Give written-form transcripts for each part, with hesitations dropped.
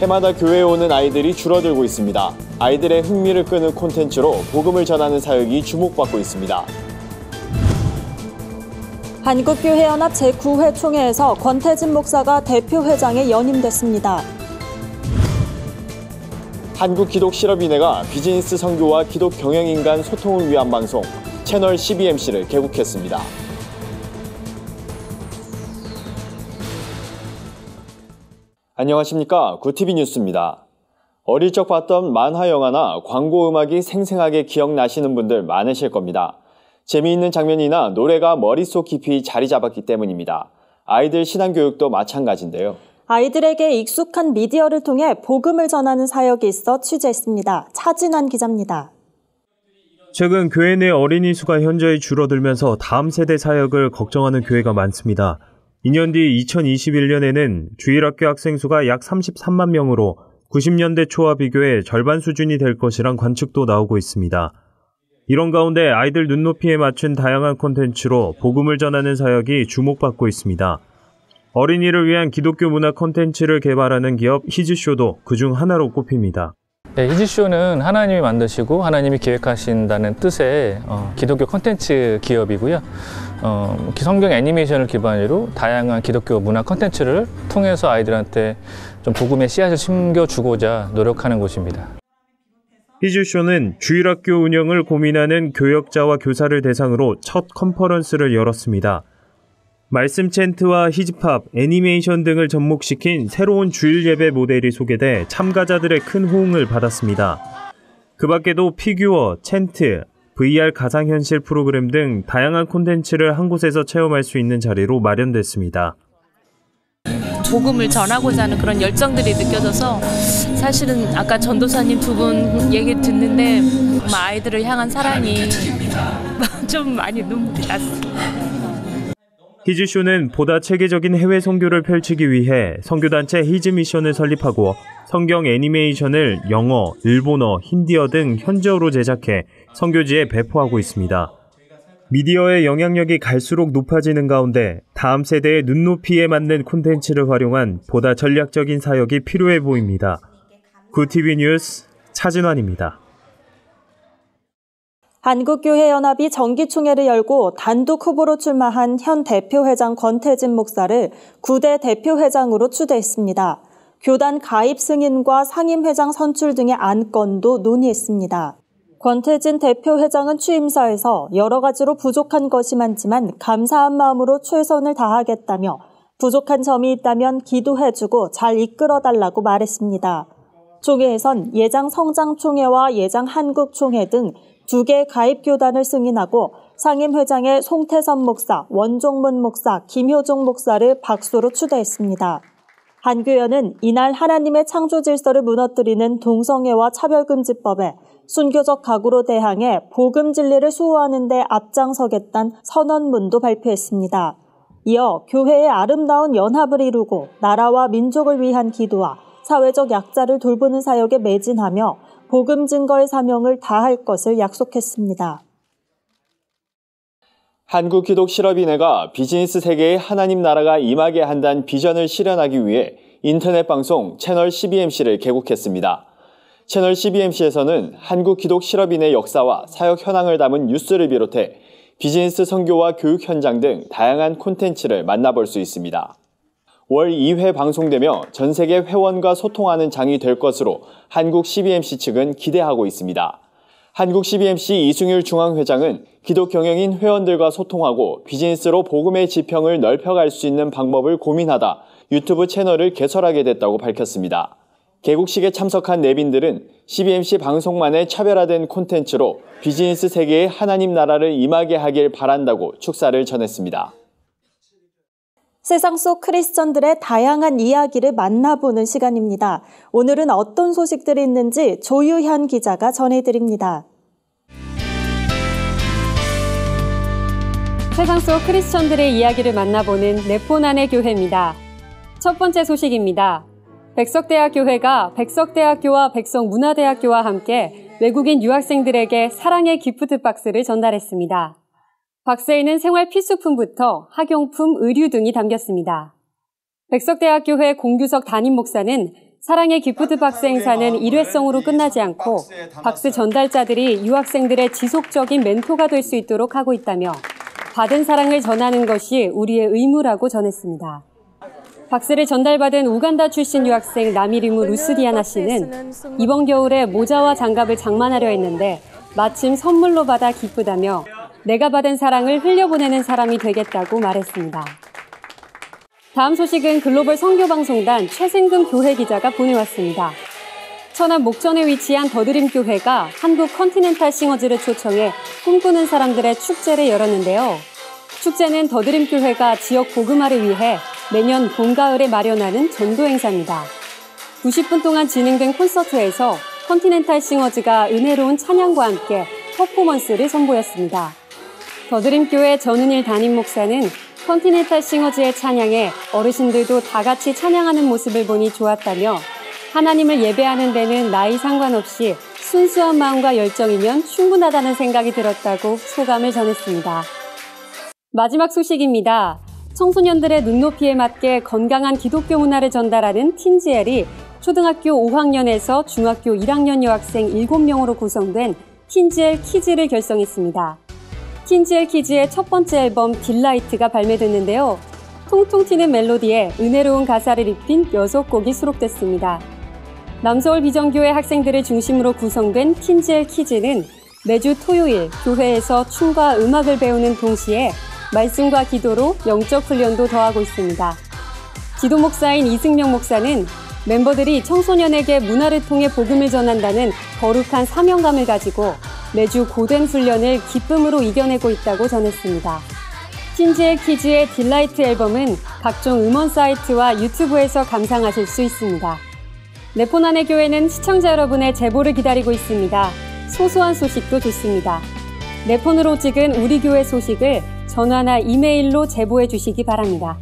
해마다 교회에 오는 아이들이 줄어들고 있습니다. 아이들의 흥미를 끄는 콘텐츠로 복음을 전하는 사역이 주목받고 있습니다. 한국교회연합 제9회 총회에서 권태진 목사가 대표회장에 연임됐습니다. 한국기독실업인회가 비즈니스 선교와 기독 경영인간 소통을 위한 방송 채널 12MC를 개국했습니다. 안녕하십니까. 구TV 뉴스입니다. 어릴 적 봤던 만화 영화나 광고 음악이 생생하게 기억나시는 분들 많으실 겁니다. 재미있는 장면이나 노래가 머릿속 깊이 자리 잡았기 때문입니다. 아이들 신앙교육도 마찬가지인데요. 아이들에게 익숙한 미디어를 통해 복음을 전하는 사역이 있어 취재했습니다. 차진환 기자입니다. 최근 교회 내 어린이 수가 현저히 줄어들면서 다음 세대 사역을 걱정하는 교회가 많습니다. 2년 뒤 2021년에는 주일학교 학생 수가 약 33만 명으로 90년대 초와 비교해 절반 수준이 될 것이란 관측도 나오고 있습니다. 이런 가운데 아이들 눈높이에 맞춘 다양한 콘텐츠로 복음을 전하는 사역이 주목받고 있습니다. 어린이를 위한 기독교 문화 콘텐츠를 개발하는 기업 히즈쇼도 그중 하나로 꼽힙니다. 네, 히즈쇼는 하나님이 만드시고 하나님이 기획하신다는 뜻의 기독교 콘텐츠 기업이고요. 성경 애니메이션을 기반으로 다양한 기독교 문화 콘텐츠를 통해서 아이들한테 좀 복음의 씨앗을 심겨주고자 노력하는 곳입니다. 히즈쇼는 주일학교 운영을 고민하는 교역자와 교사를 대상으로 첫 컨퍼런스를 열었습니다. 말씀 챈트와 히즈팝, 애니메이션 등을 접목시킨 새로운 주일 예배 모델이 소개돼 참가자들의 큰 호응을 받았습니다. 그 밖에도 피규어, 챈트, VR 가상현실 프로그램 등 다양한 콘텐츠를 한 곳에서 체험할 수 있는 자리로 마련됐습니다. 복음을 전하고자 하는 그런 열정들이 느껴져서 사실은 아까 전도사님 두 분 얘기 듣는데 아이들을 향한 사랑이 좀 많이 눈물이 났어요. 히즈쇼는 보다 체계적인 해외 선교를 펼치기 위해 선교단체 히즈미션을 설립하고 성경 애니메이션을 영어, 일본어, 힌디어 등 현지어로 제작해 선교지에 배포하고 있습니다. 미디어의 영향력이 갈수록 높아지는 가운데 다음 세대의 눈높이에 맞는 콘텐츠를 활용한 보다 전략적인 사역이 필요해 보입니다. 구TV 뉴스 차진환입니다. 한국교회연합이 정기총회를 열고 단독 후보로 출마한 현 대표회장 권태진 목사를 9대 대표회장으로 추대했습니다. 교단 가입 승인과 상임회장 선출 등의 안건도 논의했습니다. 권태진 대표회장은 취임사에서 여러 가지로 부족한 것이 많지만 감사한 마음으로 최선을 다하겠다며 부족한 점이 있다면 기도해주고 잘 이끌어달라고 말했습니다. 총회에선 예장 성장총회와 예장 한국총회 등 2개 가입교단을 승인하고 상임회장의 송태선 목사, 원종문 목사, 김효종 목사를 박수로 추대했습니다. 한교연은 이날 하나님의 창조 질서를 무너뜨리는 동성애와 차별금지법에 순교적 각오로 대항해 복음 진리를 수호하는 데 앞장서겠다는 선언문도 발표했습니다. 이어 교회의 아름다운 연합을 이루고 나라와 민족을 위한 기도와 사회적 약자를 돌보는 사역에 매진하며 복음 증거의 사명을 다할 것을 약속했습니다. 한국기독실업인회가 비즈니스 세계에 하나님 나라가 임하게 한다는 비전을 실현하기 위해 인터넷 방송 채널 12MC를 개국했습니다. 채널 12MC에서는 한국기독실업인의 역사와 사역 현황을 담은 뉴스를 비롯해 비즈니스 선교와 교육 현장 등 다양한 콘텐츠를 만나볼 수 있습니다. 월 2회 방송되며 전 세계 회원과 소통하는 장이 될 것으로 한국 12MC 측은 기대하고 있습니다. 한국 12MC 이승율 중앙회장은 기독 경영인 회원들과 소통하고 비즈니스로 복음의 지평을 넓혀갈 수 있는 방법을 고민하다 유튜브 채널을 개설하게 됐다고 밝혔습니다. 개국식에 참석한 내빈들은 12MC 방송만의 차별화된 콘텐츠로 비즈니스 세계에 하나님 나라를 임하게 하길 바란다고 축사를 전했습니다. 세상 속 크리스천들의 다양한 이야기를 만나보는 시간입니다. 오늘은 어떤 소식들이 있는지 조유현 기자가 전해드립니다. 세상 속 크리스천들의 이야기를 만나보는 네포난의 교회입니다. 첫 번째 소식입니다. 백석대학교회가 백석대학교와 백석문화대학교와 함께 외국인 유학생들에게 사랑의 기프트 박스를 전달했습니다. 박스에는 생활 필수품부터 학용품, 의류 등이 담겼습니다. 백석대학교회 공규석 담임 목사는 사랑의 기프트 박스 행사는 일회성으로 끝나지 않고 박스 전달자들이 유학생들의 지속적인 멘토가 될 수 있도록 하고 있다며 받은 사랑을 전하는 것이 우리의 의무라고 전했습니다. 박스를 전달받은 우간다 출신 유학생 나미리무 루스디아나 씨는 이번 겨울에 모자와 장갑을 장만하려 했는데 마침 선물로 받아 기쁘다며 내가 받은 사랑을 흘려보내는 사람이 되겠다고 말했습니다. 다음 소식은 글로벌 선교방송단 최승금 교회 기자가 보내왔습니다. 천안 목전에 위치한 더드림 교회가 한국 컨티넨탈 싱어즈를 초청해 꿈꾸는 사람들의 축제를 열었는데요. 축제는 더드림 교회가 지역 복음화를 위해 매년 봄, 가을에 마련하는 전도 행사입니다. 90분 동안 진행된 콘서트에서 컨티넨탈 싱어즈가 은혜로운 찬양과 함께 퍼포먼스를 선보였습니다. 더드림 교회 전은일 담임 목사는 컨티넨탈 싱어즈의 찬양에 어르신들도 다 같이 찬양하는 모습을 보니 좋았다며 하나님을 예배하는 데는 나이 상관없이 순수한 마음과 열정이면 충분하다는 생각이 들었다고 소감을 전했습니다. 마지막 소식입니다. 청소년들의 눈높이에 맞게 건강한 기독교 문화를 전달하는 틴지엘이 초등학교 5학년에서 중학교 1학년 여학생 7명으로 구성된 틴지엘 키즈를 결성했습니다. 틴지엘 키즈의 첫 번째 앨범 딜라이트가 발매됐는데요. 통통 튀는 멜로디에 은혜로운 가사를 입힌 6곡이 수록됐습니다. 남서울 비전교회 학생들을 중심으로 구성된 틴지엘 키즈는 매주 토요일 교회에서 춤과 음악을 배우는 동시에 말씀과 기도로 영적 훈련도 더하고 있습니다. 지도 목사인 이승명 목사는 멤버들이 청소년에게 문화를 통해 복음을 전한다는 거룩한 사명감을 가지고 매주 고된 훈련을 기쁨으로 이겨내고 있다고 전했습니다. 틴지엘 키즈의 딜라이트 앨범은 각종 음원 사이트와 유튜브에서 감상하실 수 있습니다. 네포난의 교회는 시청자 여러분의 제보를 기다리고 있습니다. 소소한 소식도 좋습니다. 네폰으로 찍은 우리 교회 소식을 전화나 이메일로 제보해 주시기 바랍니다.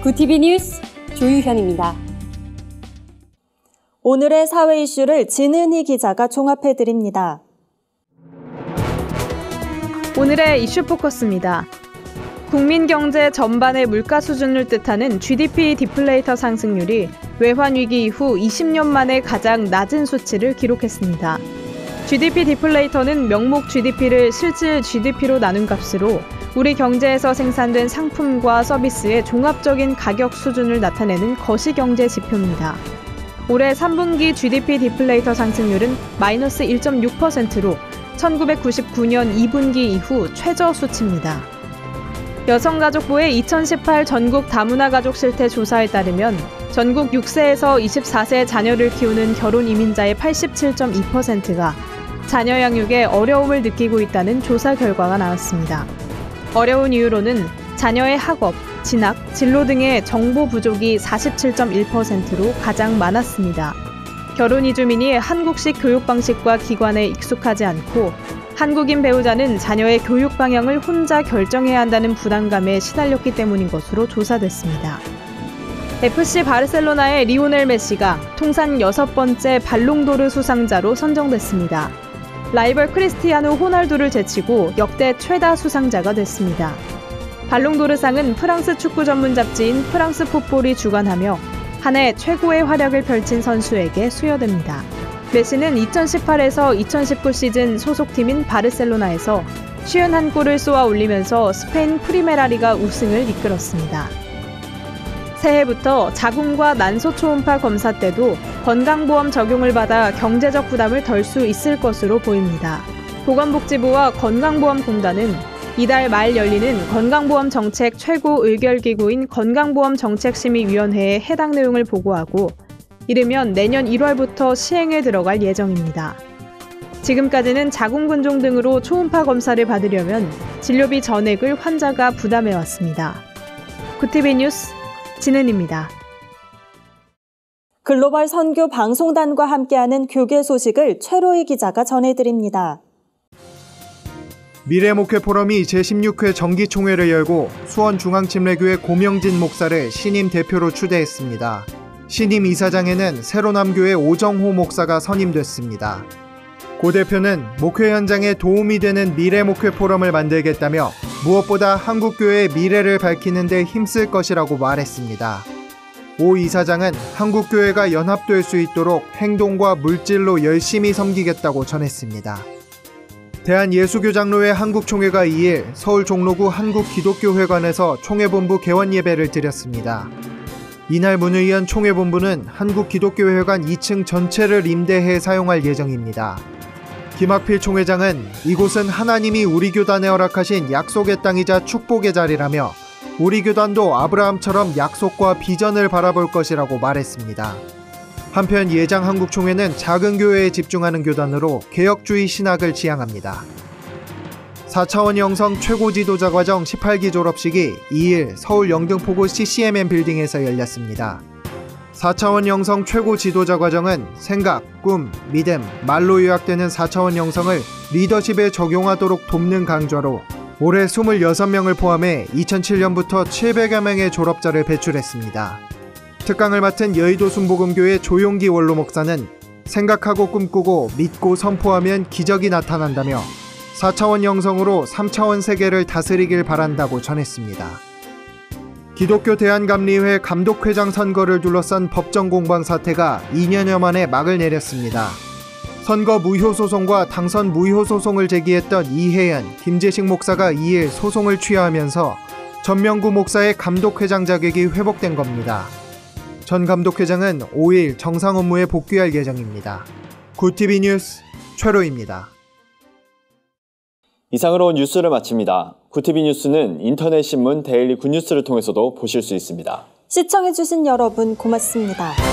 구TV 뉴스 조유현입니다. 오늘의 사회 이슈를 진은희 기자가 종합해드립니다. 오늘의 이슈 포커스입니다. 국민 경제 전반의 물가 수준을 뜻하는 GDP 디플레이터 상승률이 외환위기 이후 20년 만에 가장 낮은 수치를 기록했습니다. GDP 디플레이터는 명목 GDP를 실질 GDP로 나눈 값으로 우리 경제에서 생산된 상품과 서비스의 종합적인 가격 수준을 나타내는 거시경제 지표입니다. 올해 3분기 GDP 디플레이터 상승률은 마이너스 1.6%로 1999년 2분기 이후 최저 수치입니다. 여성가족부의 2018 전국 다문화 가족 실태 조사에 따르면 전국 6세에서 24세 자녀를 키우는 결혼 이민자의 87.2%가 자녀 양육에 어려움을 느끼고 있다는 조사 결과가 나왔습니다. 어려운 이유로는 자녀의 학업, 진학, 진로 등의 정보 부족이 47.1%로 가장 많았습니다. 결혼 이주민이 한국식 교육 방식과 기관에 익숙하지 않고 한국인 배우자는 자녀의 교육 방향을 혼자 결정해야 한다는 부담감에 시달렸기 때문인 것으로 조사됐습니다. FC 바르셀로나의 리오넬 메시가 통산 6번째 발롱도르 수상자로 선정됐습니다. 라이벌 크리스티아노 호날두를 제치고 역대 최다 수상자가 됐습니다. 발롱도르상은 프랑스 축구 전문 잡지인 프랑스 풋볼이 주관하며 한 해 최고의 활약을 펼친 선수에게 수여됩니다. 메시는 2018에서 2019 시즌 소속팀인 바르셀로나에서 51골을 쏘아 올리면서 스페인 프리메라리가 우승을 이끌었습니다. 새해부터 자궁과 난소 초음파 검사 때도 건강보험 적용을 받아 경제적 부담을 덜 수 있을 것으로 보입니다. 보건복지부와 건강보험공단은 이달 말 열리는 건강보험정책 최고 의결기구인 건강보험정책심의위원회에 해당 내용을 보고하고 이르면 내년 1월부터 시행에 들어갈 예정입니다. 지금까지는 자궁근종 등으로 초음파 검사를 받으려면 진료비 전액을 환자가 부담해왔습니다. 구TV 뉴스 진은입니다. 글로벌 선교 방송단과 함께하는 교계 소식을 최로희 기자가 전해드립니다. 미래목회 포럼이 제16회 정기총회를 열고 수원중앙침례교회 고명진 목사를 신임 대표로 추대했습니다. 신임 이사장에는 새로남교회 오정호 목사가 선임됐습니다. 고 대표는 목회 현장에 도움이 되는 미래목회 포럼을 만들겠다며 무엇보다 한국교회의 미래를 밝히는 데 힘쓸 것이라고 말했습니다. 오 이사장은 한국교회가 연합될 수 있도록 행동과 물질로 열심히 섬기겠다고 전했습니다. 대한예수교장로회 한국총회가 2일 서울 종로구 한국기독교회관에서 총회본부 개원 예배를 드렸습니다. 이날 문을 연 총회본부는 한국기독교회관 2층 전체를 임대해 사용할 예정입니다. 김학필 총회장은 이곳은 하나님이 우리 교단에 허락하신 약속의 땅이자 축복의 자리라며 우리 교단도 아브라함처럼 약속과 비전을 바라볼 것이라고 말했습니다. 한편 예장 한국총회는 작은 교회에 집중하는 교단으로 개혁주의 신학을 지향합니다. 4차원 영성 최고 지도자 과정 18기 졸업식이 2일 서울 영등포구 CCMM 빌딩에서 열렸습니다. 4차원 영성 최고 지도자 과정은 생각, 꿈, 믿음, 말로 요약되는 4차원 영성을 리더십에 적용하도록 돕는 강좌로 올해 26명을 포함해 2007년부터 700여 명의 졸업자를 배출했습니다. 특강을 맡은 여의도 순복음교회 조용기 원로 목사는 생각하고 꿈꾸고 믿고 선포하면 기적이 나타난다며 4차원 영성으로 3차원 세계를 다스리길 바란다고 전했습니다. 기독교 대한감리회 감독회장 선거를 둘러싼 법정 공방 사태가 2년여 만에 막을 내렸습니다. 선거 무효 소송과 당선 무효 소송을 제기했던 이혜연, 김재식 목사가 2일 소송을 취하하면서 전명구 목사의 감독회장 자격이 회복된 겁니다. 전 감독회장은 5일 정상 업무에 복귀할 예정입니다. 굿TV 뉴스 최로입니다. 이상으로 뉴스를 마칩니다. 굿TV 뉴스는 인터넷 신문 데일리 굿뉴스를 통해서도 보실 수 있습니다. 시청해주신 여러분 고맙습니다.